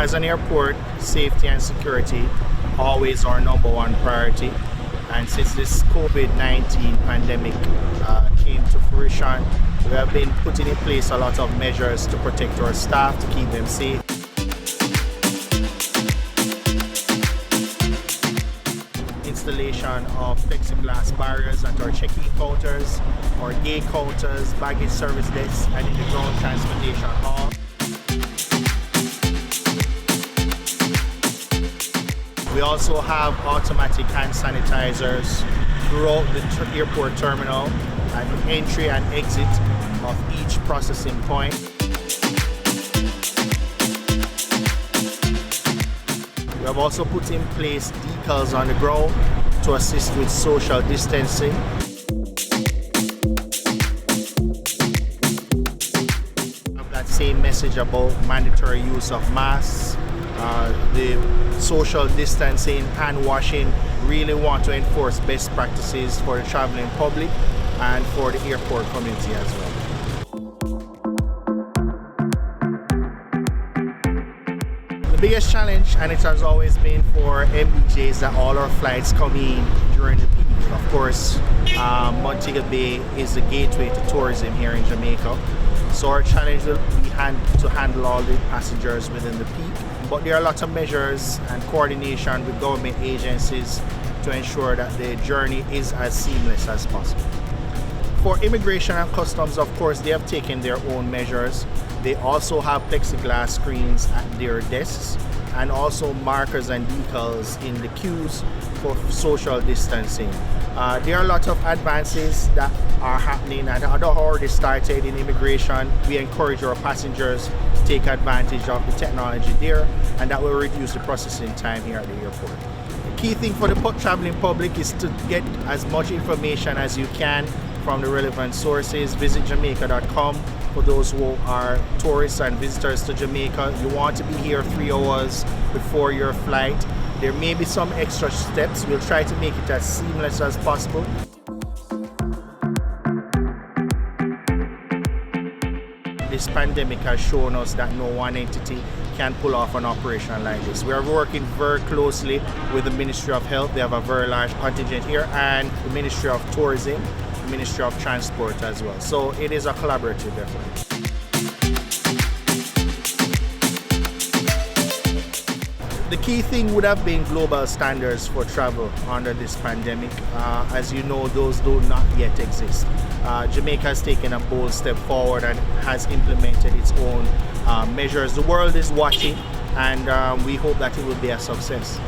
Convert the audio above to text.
as an airport, safety and security always our number one priority. And since this COVID-19 pandemic came to fruition, we have been putting in place a lot of measures to protect our staff, to keep them safe. Installation of plexiglass barriers at our check-in counters, our gate counters, baggage service desks, and in the ground transportation hall. We also have automatic hand sanitizers throughout the airport terminal at the entry and exit of each processing point. We have also put in place decals on the ground to assist with social distancing. That same message about mandatory use of masks, the social distancing, hand washing. Really want to enforce best practices for the traveling public and for the airport community as well. The biggest challenge, and it has always been for MBJ, is that all our flights come in during the peak. Of course, Montego Bay is the gateway to tourism here in Jamaica. So our challenge will be to handle all the passengers within the peak. But there are lots of measures and coordination with government agencies to ensure that the journey is as seamless as possible. For immigration and customs, of course, they have taken their own measures. They also have plexiglass screens at their desks and also markers and decals in the queues for social distancing. There are a lot of advances that are happening and are already started in immigration. We encourage our passengers to take advantage of the technology there, and that will reduce the processing time here at the airport. The key thing for the traveling public is to get as much information as you can from the relevant sources. Visit Jamaica.com for those who are tourists and visitors to Jamaica. You want to be here 3 hours before your flight. There may be some extra steps. We'll try to make it as seamless as possible. This pandemic has shown us that no one entity can pull off an operation like this. We are working very closely with the Ministry of Health. They have a very large contingent here, and the Ministry of Tourism, the Ministry of Transport as well. So it is a collaborative effort. The key thing would have been global standards for travel under this pandemic. As you know, those do not yet exist. Jamaica has taken a bold step forward and has implemented its own measures. The world is watching, and we hope that it will be a success.